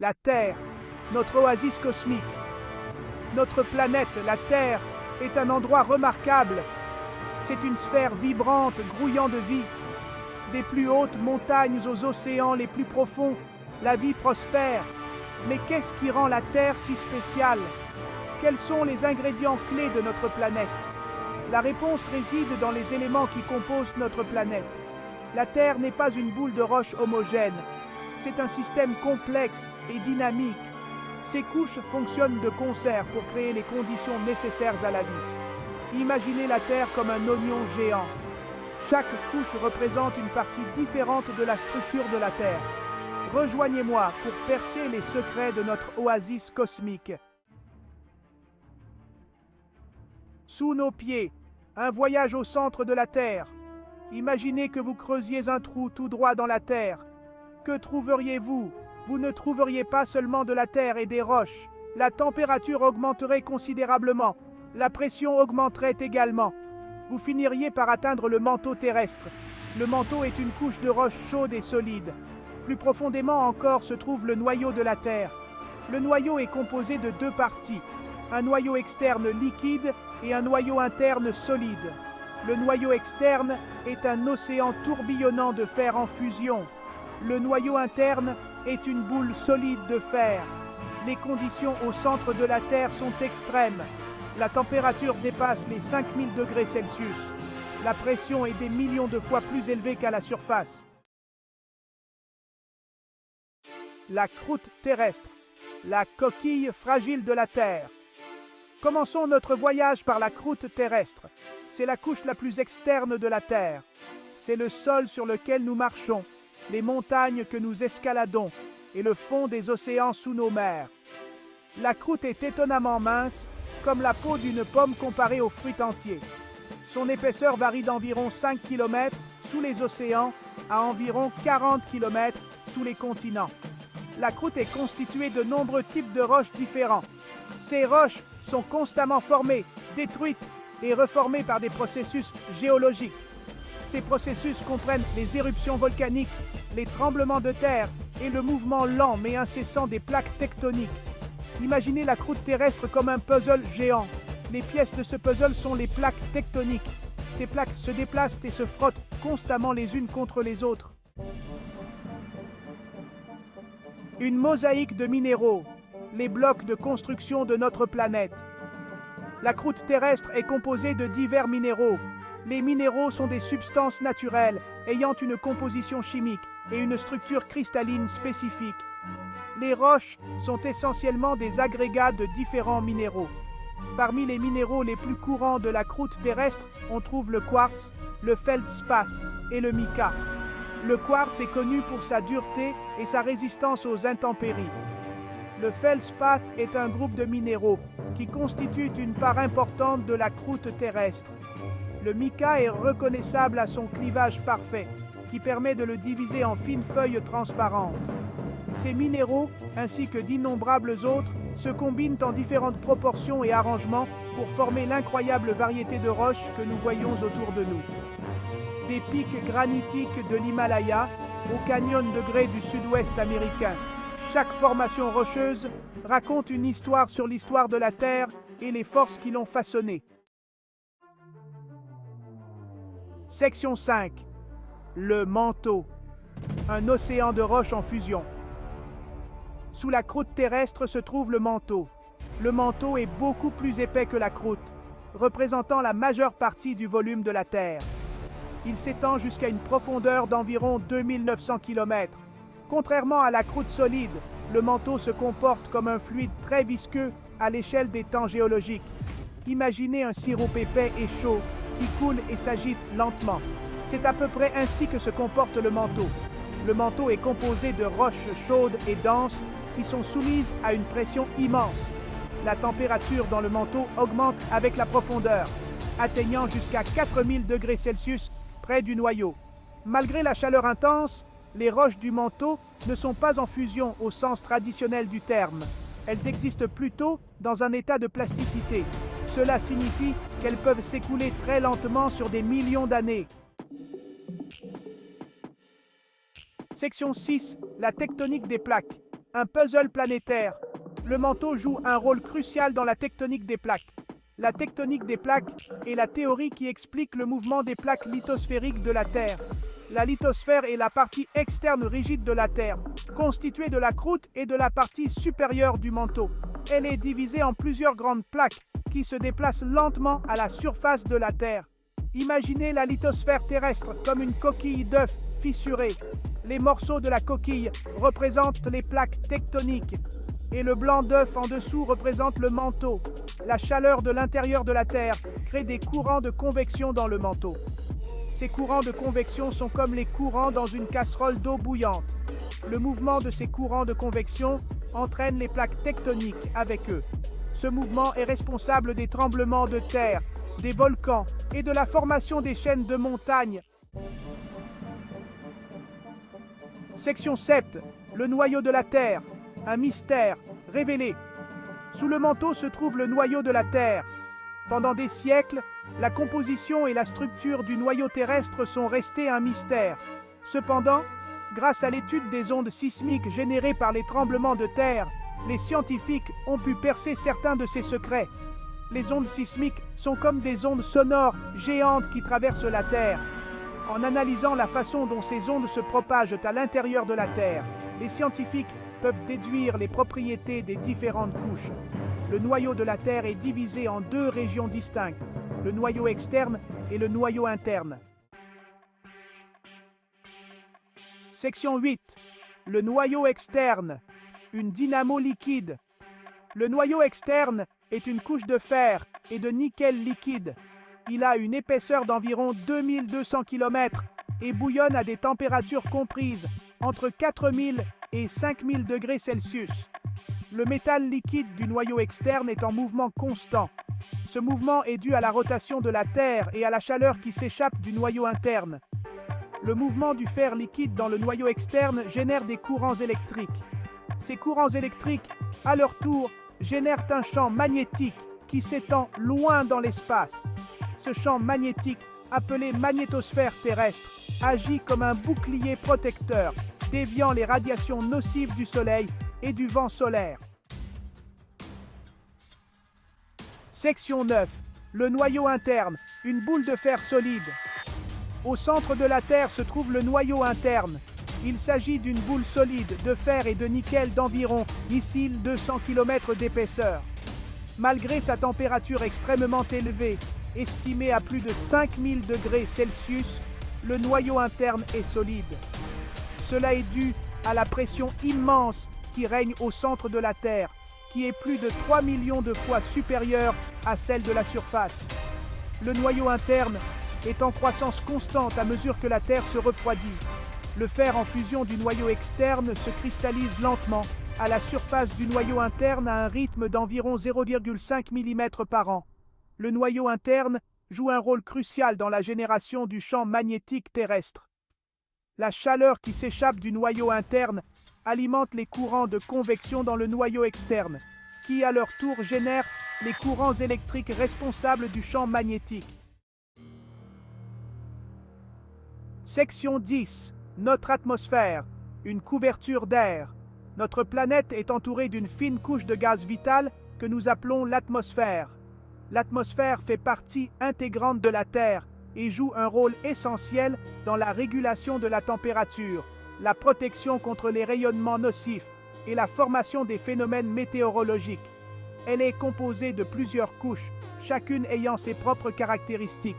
La Terre, notre oasis cosmique. Notre planète, la Terre, est un endroit remarquable. C'est une sphère vibrante, grouillant de vie. Des plus hautes montagnes aux océans les plus profonds, la vie prospère. Mais qu'est-ce qui rend la Terre si spéciale? Quels sont les ingrédients clés de notre planète? La réponse réside dans les éléments qui composent notre planète. La Terre n'est pas une boule de roche homogène. C'est un système complexe et dynamique. Ces couches fonctionnent de concert pour créer les conditions nécessaires à la vie. Imaginez la Terre comme un oignon géant. Chaque couche représente une partie différente de la structure de la Terre. Rejoignez-moi pour percer les secrets de notre oasis cosmique. Sous nos pieds, un voyage au centre de la Terre. Imaginez que vous creusiez un trou tout droit dans la Terre. Que trouveriez-vous? Vous ne trouveriez pas seulement de la terre et des roches. La température augmenterait considérablement. La pression augmenterait également. Vous finiriez par atteindre le manteau terrestre. Le manteau est une couche de roches chaudes et solides. Plus profondément encore se trouve le noyau de la Terre. Le noyau est composé de deux parties. Un noyau externe liquide et un noyau interne solide. Le noyau externe est un océan tourbillonnant de fer en fusion. Le noyau interne est une boule solide de fer. Les conditions au centre de la Terre sont extrêmes. La température dépasse les 5000 degrés Celsius. La pression est des millions de fois plus élevée qu'à la surface. La croûte terrestre, la coquille fragile de la Terre. Commençons notre voyage par la croûte terrestre. C'est la couche la plus externe de la Terre. C'est le sol sur lequel nous marchons, les montagnes que nous escaladons et le fond des océans sous nos mers. La croûte est étonnamment mince, comme la peau d'une pomme comparée aux fruits entiers. Son épaisseur varie d'environ 5 km sous les océans à environ 40 km sous les continents. La croûte est constituée de nombreux types de roches différents. Ces roches sont constamment formées, détruites et reformées par des processus géologiques. Ces processus comprennent les éruptions volcaniques, les tremblements de terre et le mouvement lent mais incessant des plaques tectoniques. Imaginez la croûte terrestre comme un puzzle géant. Les pièces de ce puzzle sont les plaques tectoniques. Ces plaques se déplacent et se frottent constamment les unes contre les autres. Une mosaïque de minéraux, les blocs de construction de notre planète. La croûte terrestre est composée de divers minéraux. Les minéraux sont des substances naturelles ayant une composition chimique et une structure cristalline spécifique. Les roches sont essentiellement des agrégats de différents minéraux. Parmi les minéraux les plus courants de la croûte terrestre, on trouve le quartz, le feldspath et le mica. Le quartz est connu pour sa dureté et sa résistance aux intempéries. Le feldspath est un groupe de minéraux qui constituent une part importante de la croûte terrestre. Le mica est reconnaissable à son clivage parfait, qui permet de le diviser en fines feuilles transparentes. Ces minéraux, ainsi que d'innombrables autres, se combinent en différentes proportions et arrangements pour former l'incroyable variété de roches que nous voyons autour de nous. Des pics granitiques de l'Himalaya au canyon de grès du sud-ouest américain. Chaque formation rocheuse raconte une histoire sur l'histoire de la Terre et les forces qui l'ont façonnée. Section 5. Le manteau. Un océan de roches en fusion. Sous la croûte terrestre se trouve le manteau. Le manteau est beaucoup plus épais que la croûte, représentant la majeure partie du volume de la Terre. Il s'étend jusqu'à une profondeur d'environ 2900 km. Contrairement à la croûte solide, le manteau se comporte comme un fluide très visqueux à l'échelle des temps géologiques. Imaginez un sirop épais et chaud qui coule et s'agite lentement. C'est à peu près ainsi que se comporte le manteau. Le manteau est composé de roches chaudes et denses qui sont soumises à une pression immense. La température dans le manteau augmente avec la profondeur, atteignant jusqu'à 4000 degrés Celsius près du noyau. Malgré la chaleur intense, les roches du manteau ne sont pas en fusion au sens traditionnel du terme. Elles existent plutôt dans un état de plasticité. Cela signifie qu'elles peuvent s'écouler très lentement sur des millions d'années. Section 6. La tectonique des plaques. Un puzzle planétaire. Le manteau joue un rôle crucial dans la tectonique des plaques. La tectonique des plaques est la théorie qui explique le mouvement des plaques lithosphériques de la Terre. La lithosphère est la partie externe rigide de la Terre, constituée de la croûte et de la partie supérieure du manteau. Elle est divisée en plusieurs grandes plaques qui se déplacent lentement à la surface de la Terre. Imaginez la lithosphère terrestre comme une coquille d'œuf fissurée. Les morceaux de la coquille représentent les plaques tectoniques et le blanc d'œuf en dessous représente le manteau. La chaleur de l'intérieur de la Terre crée des courants de convection dans le manteau. Ces courants de convection sont comme les courants dans une casserole d'eau bouillante. Le mouvement de ces courants de convection entraîne les plaques tectoniques avec eux. Ce mouvement est responsable des tremblements de terre, des volcans et de la formation des chaînes de montagnes. Section 7. Le noyau de la Terre. Un mystère révélé. Sous le manteau se trouve le noyau de la Terre. Pendant des siècles, la composition et la structure du noyau terrestre sont restées un mystère. Cependant, grâce à l'étude des ondes sismiques générées par les tremblements de terre, les scientifiques ont pu percer certains de ces secrets. Les ondes sismiques sont comme des ondes sonores géantes qui traversent la Terre. En analysant la façon dont ces ondes se propagent à l'intérieur de la Terre, les scientifiques peuvent déduire les propriétés des différentes couches. Le noyau de la Terre est divisé en deux régions distinctes, le noyau externe et le noyau interne. Section 8. Le noyau externe. Une dynamo liquide. Le noyau externe est une couche de fer et de nickel liquide. Il a une épaisseur d'environ 2200 km et bouillonne à des températures comprises entre 4000 et 5000 degrés Celsius. Le métal liquide du noyau externe est en mouvement constant. Ce mouvement est dû à la rotation de la Terre et à la chaleur qui s'échappe du noyau interne. Le mouvement du fer liquide dans le noyau externe génère des courants électriques. Ces courants électriques, à leur tour, génèrent un champ magnétique qui s'étend loin dans l'espace. Ce champ magnétique, appelé magnétosphère terrestre, agit comme un bouclier protecteur, déviant les radiations nocives du Soleil et du vent solaire. Section 9. Le noyau interne, une boule de fer solide. Au centre de la Terre se trouve le noyau interne. Il s'agit d'une boule solide de fer et de nickel d'environ, ici, 200 km d'épaisseur. Malgré sa température extrêmement élevée, estimée à plus de 5000 degrés Celsius, le noyau interne est solide. Cela est dû à la pression immense qui règne au centre de la Terre, qui est plus de 3 millions de fois supérieure à celle de la surface. Le noyau interne est en croissance constante à mesure que la Terre se refroidit. Le fer en fusion du noyau externe se cristallise lentement à la surface du noyau interne à un rythme d'environ 0,5 mm par an. Le noyau interne joue un rôle crucial dans la génération du champ magnétique terrestre. La chaleur qui s'échappe du noyau interne alimente les courants de convection dans le noyau externe, qui à leur tour génèrent les courants électriques responsables du champ magnétique. Section 10. Notre atmosphère, une couverture d'air. Notre planète est entourée d'une fine couche de gaz vital que nous appelons l'atmosphère. L'atmosphère fait partie intégrante de la Terre et joue un rôle essentiel dans la régulation de la température, la protection contre les rayonnements nocifs et la formation des phénomènes météorologiques. Elle est composée de plusieurs couches, chacune ayant ses propres caractéristiques.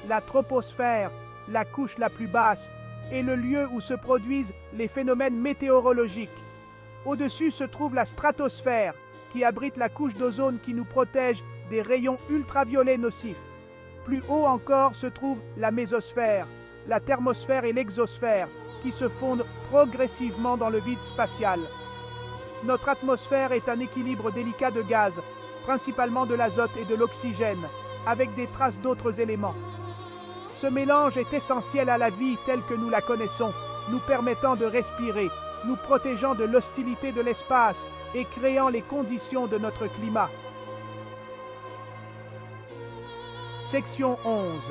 La troposphère, la couche la plus basse, est le lieu où se produisent les phénomènes météorologiques. Au-dessus se trouve la stratosphère, qui abrite la couche d'ozone qui nous protège des rayons ultraviolets nocifs. Plus haut encore se trouve la mésosphère, la thermosphère et l'exosphère, qui se fondent progressivement dans le vide spatial. Notre atmosphère est un équilibre délicat de gaz, principalement de l'azote et de l'oxygène, avec des traces d'autres éléments. Ce mélange est essentiel à la vie telle que nous la connaissons, nous permettant de respirer, nous protégeant de l'hostilité de l'espace et créant les conditions de notre climat. Section 11.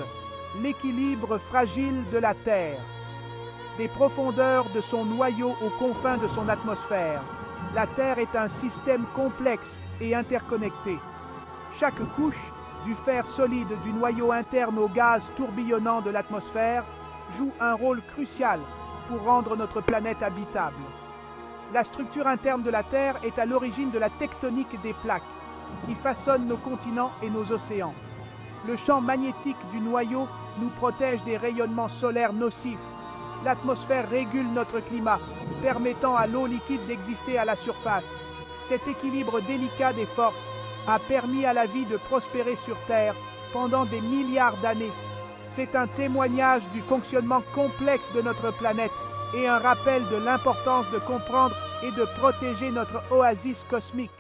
L'équilibre fragile de la Terre. Des profondeurs de son noyau aux confins de son atmosphère, La Terre est un système complexe et interconnecté. Chaque couche, du fer solide du noyau interne au gaz tourbillonnant de l'atmosphère, joue un rôle crucial pour rendre notre planète habitable. La structure interne de la Terre est à l'origine de la tectonique des plaques, qui façonnent nos continents et nos océans. Le champ magnétique du noyau nous protège des rayonnements solaires nocifs. L'atmosphère régule notre climat, permettant à l'eau liquide d'exister à la surface. Cet équilibre délicat des forces a permis à la vie de prospérer sur Terre pendant des milliards d'années. C'est un témoignage du fonctionnement complexe de notre planète et un rappel de l'importance de comprendre et de protéger notre oasis cosmique.